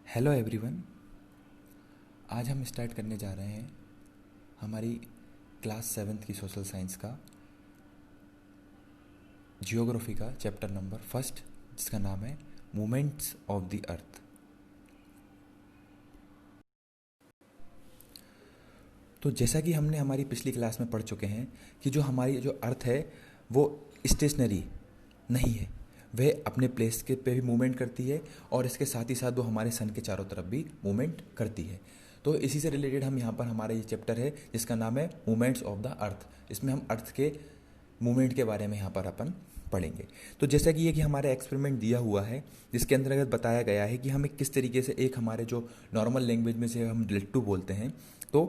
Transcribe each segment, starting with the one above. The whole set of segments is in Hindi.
Hello everyone. आज हम स्टार्ट करने जा रहे हैं हमारी क्लास 7th की सोशल साइंस का जियोग्राफी का चैप्टर नंबर फर्स्ट, जिसका नाम है मूवमेंट्स ऑफ द अर्थ। तो जैसा कि हमने हमारी पिछली क्लास में पढ़ चुके हैं कि जो हमारी जो अर्थ है वो स्टेशनरी नहीं है, वह अपने प्लेस के पे भी मूवमेंट करती है और इसके साथ ही साथ वो हमारे सन के चारों तरफ भी मूवमेंट करती है। तो इसी से रिलेटेड हम यहाँ पर हमारा ये चैप्टर है जिसका नाम है मूवमेंट्स ऑफ द अर्थ। इसमें हम अर्थ के मूवमेंट के बारे में यहाँ पर अपन पढ़ेंगे। तो जैसा कि ये कि हमारे एक्सपेरिमेंट दिया हुआ है जिसके अंतर्गत बताया गया है कि हमें किस तरीके से एक हमारे जो नॉर्मल लैंग्वेज में से हम लट्टू बोलते हैं तो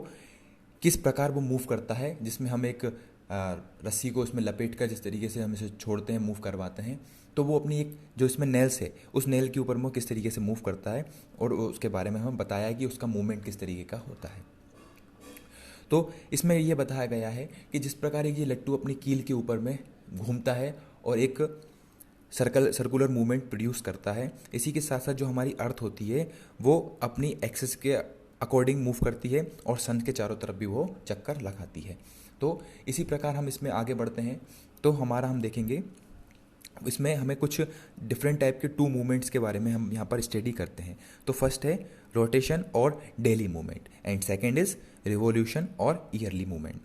किस प्रकार वो मूव करता है, जिसमें हम एक रस्सी को उसमें लपेट कर जिस तरीके से हम इसे छोड़ते हैं, मूव करवाते हैं, तो वो अपनी एक जो इसमें नेल्स है उस नेल के ऊपर वो किस तरीके से मूव करता है और उसके बारे में हमें बताया है कि उसका मूवमेंट किस तरीके का होता है। तो इसमें ये बताया गया है कि जिस प्रकार ये लट्टू अपनी कील के ऊपर में घूमता है और एक सर्कुलर मूवमेंट प्रोड्यूस करता है, इसी के साथ साथ जो हमारी अर्थ होती है वो अपनी एक्सिस के अकॉर्डिंग मूव करती है और सन के चारों तरफ भी वो चक्कर लगाती है। तो इसी प्रकार हम इसमें आगे बढ़ते हैं तो हमारा हम देखेंगे इसमें हमें कुछ डिफरेंट टाइप के टू मूवमेंट्स के बारे में हम यहाँ पर स्टडी करते हैं। तो फर्स्ट है रोटेशन और daily movement and second is revolution और ईयरली मूवमेंट।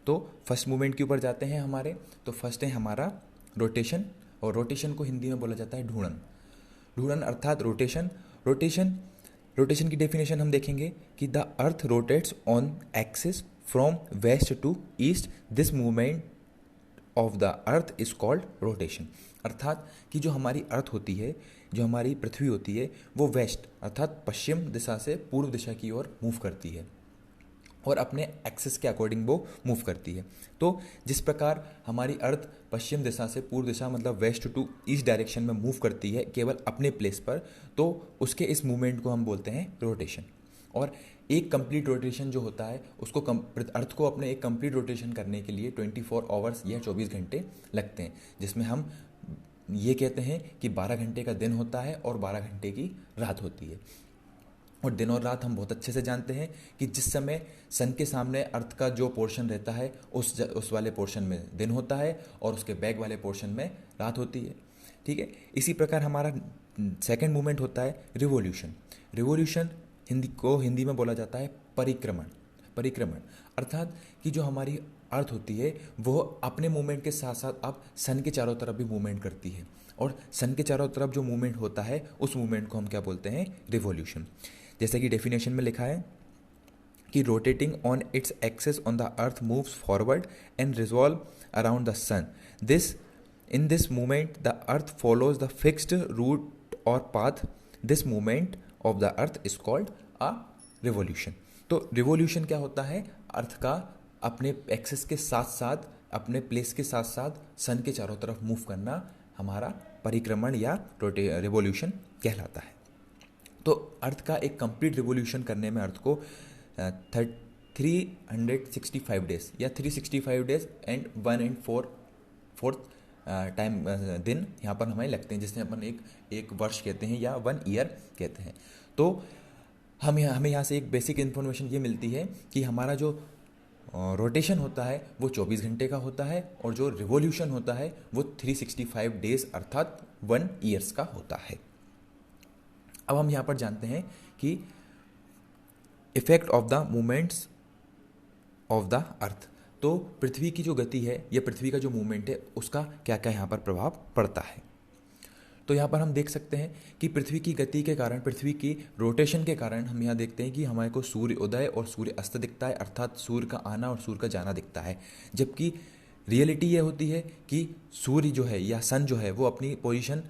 तो फर्स्ट मूवमेंट के ऊपर जाते हैं हमारे। तो फर्स्ट है हमारा रोटेशन, और रोटेशन को हिंदी में बोला जाता है ढूंढन। ढूंढन अर्थात रोटेशन। रोटेशन की डेफिनेशन हम देखेंगे कि the earth rotates on axis from west to east, this movement of the earth is called rotation. अर्थात कि जो हमारी अर्थ होती है, जो हमारी पृथ्वी होती है, वो वेस्ट अर्थात पश्चिम दिशा से पूर्व दिशा की ओर मूव करती है और अपने एक्सिस के अकॉर्डिंग वो मूव करती है। तो जिस प्रकार हमारी अर्थ पश्चिम दिशा से पूर्व दिशा मतलब वेस्ट टू ईस्ट डायरेक्शन में मूव करती है केवल अपने प्लेस पर, तो उसके इस मूवमेंट को हम बोलते हैं रोटेशन। और एक कंप्लीट रोटेशन जो होता है उसको अर्थ को अपने एक कंप्लीट रोटेशन करने के लिए 24 आवर्स या 24 घंटे लगते हैं, जिसमें हम ये कहते हैं कि 12 घंटे का दिन होता है और 12 घंटे की रात होती है। और दिन और रात हम बहुत अच्छे से जानते हैं कि जिस समय सन के सामने अर्थ का जो पोर्शन रहता है उस वाले पोर्शन में दिन होता है और उसके बैक वाले पोर्शन में रात होती है। ठीक है, इसी प्रकार हमारा सेकंड मूवमेंट होता है रिवोल्यूशन। रिवोल्यूशन हिंदी में बोला जाता है परिक्रमण अर्थात कि जो हमारी अर्थ होती है वो अपने मूवमेंट के साथ साथ अब सन के चारों तरफ भी मूवमेंट करती है, और सन के चारों तरफ जो मूवमेंट होता है उस मूवमेंट को हम क्या बोलते हैं, रिवोल्यूशन। जैसे कि डेफिनेशन में लिखा है कि rotating on its axis on the earth moves forward and revolve around the sun. In this movement the earth follows the fixed route और path. This movement of the earth is called a revolution. तो रिवोल्यूशन क्या होता है, अर्थ का अपने एक्सिस के साथ साथ अपने प्लेस के साथ साथ सन के चारों तरफ मूव करना हमारा परिक्रमण या रिवोल्यूशन कहलाता है। तो अर्थ का एक कंप्लीट रिवोल्यूशन करने में अर्थ को 365 डेज या 365 डेज एंड 1/4 टाइम दिन यहाँ पर हमें लगते हैं, जिससे अपन एक वर्ष कहते हैं या 1 ईयर कहते हैं। तो हमें यहाँ से एक बेसिक इन्फॉर्मेशन ये मिलती है कि हमारा जो रोटेशन होता है वो 24 घंटे का होता है और जो रिवोल्यूशन होता है वो 365 डेज अर्थात 1 ईयर्स का होता है। अब हम यहाँ पर जानते हैं कि effect of the movements of the अर्थ। तो पृथ्वी की जो गति है या पृथ्वी का जो मूवमेंट है उसका क्या क्या यहाँ पर प्रभाव पड़ता है। तो यहाँ पर हम देख सकते हैं कि पृथ्वी की गति के कारण, पृथ्वी की रोटेशन के कारण हम यहाँ देखते हैं कि हमारे को सूर्य उदय और सूर्य अस्त दिखता है, अर्थात सूर्य का आना और सूर्य का जाना दिखता है। जबकि रियलिटी ये होती है कि सूर्य जो है या सन जो है वो अपनी पोजीशन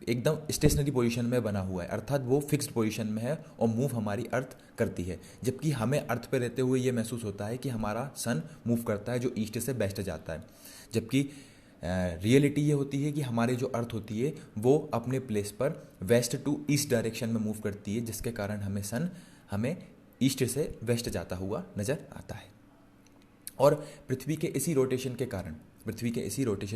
एकदम स्टेशनरी पोजीशन में बना हुआ है, अर्थात वो फिक्स्ड पोजीशन में है और मूव हमारी अर्थ करती है। जबकि हमें अर्थ पे रहते हुए ये महसूस होता है कि हमारा सन मूव करता है जो ईस्ट से वेस्ट जाता है। जबकि रियलिटी ये होती है कि हमारी जो अर्थ होती है वो अपने प्लेस पर वेस्ट टू ईस्ट डायरेक्शन में मूव करती है, जिसके कारण हमें ईस्ट से वेस्ट जाता हुआ नज़र आता है। और पृथ्वी के इसी रोटेशन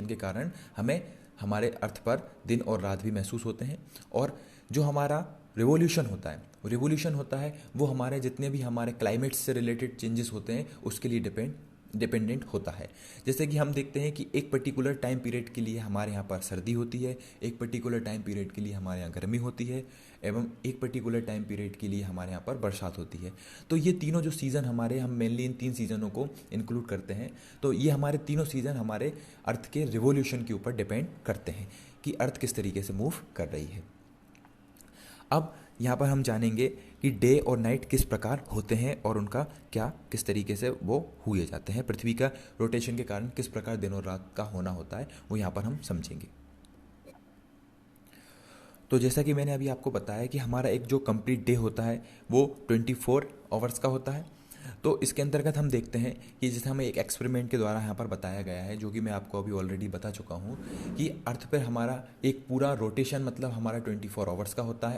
के कारण हमें हमारे अर्थ पर दिन और रात भी महसूस होते हैं। और जो हमारा रिवोल्यूशन होता है, रिवोल्यूशन होता है वो हमारे जितने भी हमारे क्लाइमेट से रिलेटेड चेंजेस होते हैं उसके लिए डिपेंडेंट होता है। जैसे कि हम देखते हैं कि एक पर्टिकुलर टाइम पीरियड के लिए हमारे यहाँ पर सर्दी होती है, एक पर्टिकुलर टाइम पीरियड के लिए हमारे यहाँ गर्मी होती है, एवं एक पर्टिकुलर टाइम पीरियड के लिए हमारे यहाँ पर बरसात होती है। तो ये तीनों जो सीज़न हमारे, हम मेनली इन 3 सीज़नों को इंक्लूड करते हैं। तो ये हमारे तीनों सीज़न हमारे अर्थ के रिवोल्यूशन के ऊपर डिपेंड करते हैं कि अर्थ किस तरीके से मूव कर रही है। अब यहाँ पर हम जानेंगे कि डे और नाइट किस प्रकार होते हैं और उनका क्या किस तरीके से वो हुए जाते हैं, पृथ्वी का रोटेशन के कारण किस प्रकार दिन और रात का होना होता है वो यहाँ पर हम समझेंगे। तो जैसा कि मैंने अभी आपको बताया कि हमारा एक जो कंप्लीट डे होता है वो 24 आवर्स का होता है। तो इसके अंतर्गत हम देखते हैं कि जैसे हमें एक एक्सपेरिमेंट के द्वारा यहाँ पर बताया गया है, जो कि मैं आपको अभी ऑलरेडी बता चुका हूँ कि अर्थ पर हमारा एक पूरा रोटेशन मतलब हमारा 24 आवर्स का होता है।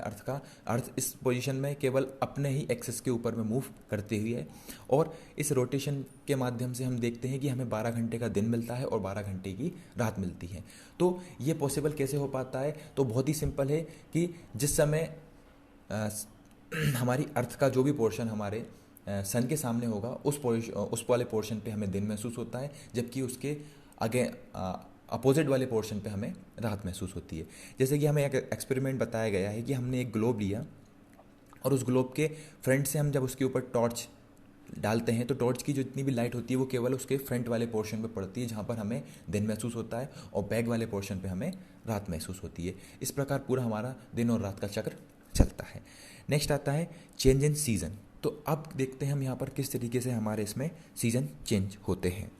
अर्थ इस पोजीशन में केवल अपने ही एक्सेस के ऊपर में मूव करती हुई है, और इस रोटेशन के माध्यम से हम देखते हैं कि हमें 12 घंटे का दिन मिलता है और 12 घंटे की रात मिलती है। तो ये पॉसिबल कैसे हो पाता है? तो बहुत ही सिंपल है कि जिस समय हमारी अर्थ का जो भी पोर्शन हमारे सन के सामने होगा उस वाले पोर्शन पे हमें दिन महसूस होता है, जबकि उसके आगे अपोजिट वाले पोर्शन पे हमें रात महसूस होती है। जैसे कि हमें एक एक्सपेरिमेंट बताया गया है कि हमने एक ग्लोब लिया और उस ग्लोब के फ्रंट से हम जब उसके ऊपर टॉर्च डालते हैं तो टॉर्च की जो जितनी भी लाइट होती है वो केवल उसके फ्रंट वाले पोर्शन पे पड़ती है जहाँ पर हमें दिन महसूस होता है, और बैक वाले पोर्शन पे हमें रात महसूस होती है। इस प्रकार पूरा हमारा दिन और रात का चक्र चलता है। नेक्स्ट आता है चेंज इन सीज़न। तो अब देखते हैं हम यहाँ पर किस तरीके से हमारे इसमें सीज़न चेंज होते हैं।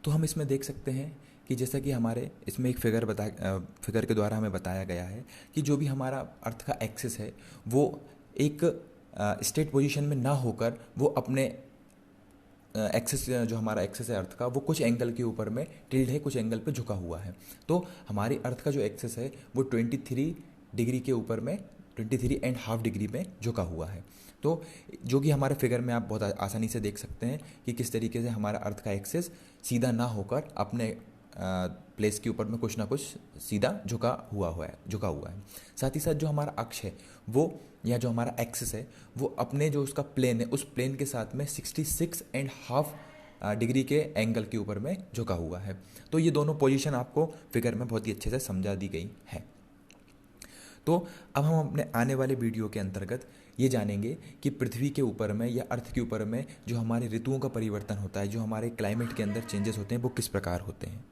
तो हम इसमें देख सकते हैं कि जैसा कि हमारे इसमें एक फिगर के द्वारा हमें बताया गया है कि जो भी हमारा अर्थ का एक्सिस है वो एक स्टेट पोजीशन में ना होकर वो अपने एक्सेस, जो हमारा एक्सेस है अर्थ का, वो कुछ एंगल के ऊपर में टिल्ड है, कुछ एंगल पे झुका हुआ है। तो हमारी अर्थ का जो एक्सेस है वो 23 डिग्री के ऊपर में 23.5 डिग्री में झुका हुआ है। तो जो कि हमारे फिगर में आप बहुत आसानी से देख सकते हैं कि किस तरीके से हमारा अर्थ का एक्सेस सीधा ना होकर अपने प्लेस के ऊपर में कुछ ना कुछ सीधा झुका हुआ है। साथ ही साथ जो हमारा अक्ष है वो, या जो हमारा एक्सिस है वो अपने जो उसका प्लेन है उस प्लेन के साथ में 66.5 डिग्री के एंगल के ऊपर में झुका हुआ है। तो ये दोनों पोजीशन आपको फिगर में बहुत ही अच्छे से समझा दी गई है। तो अब हम अपने आने वाले वीडियो के अंतर्गत ये जानेंगे कि पृथ्वी के ऊपर में या अर्थ के ऊपर में जो हमारे ऋतुओं का परिवर्तन होता है, जो हमारे क्लाइमेट के अंदर चेंजेस होते हैं वो किस प्रकार होते हैं।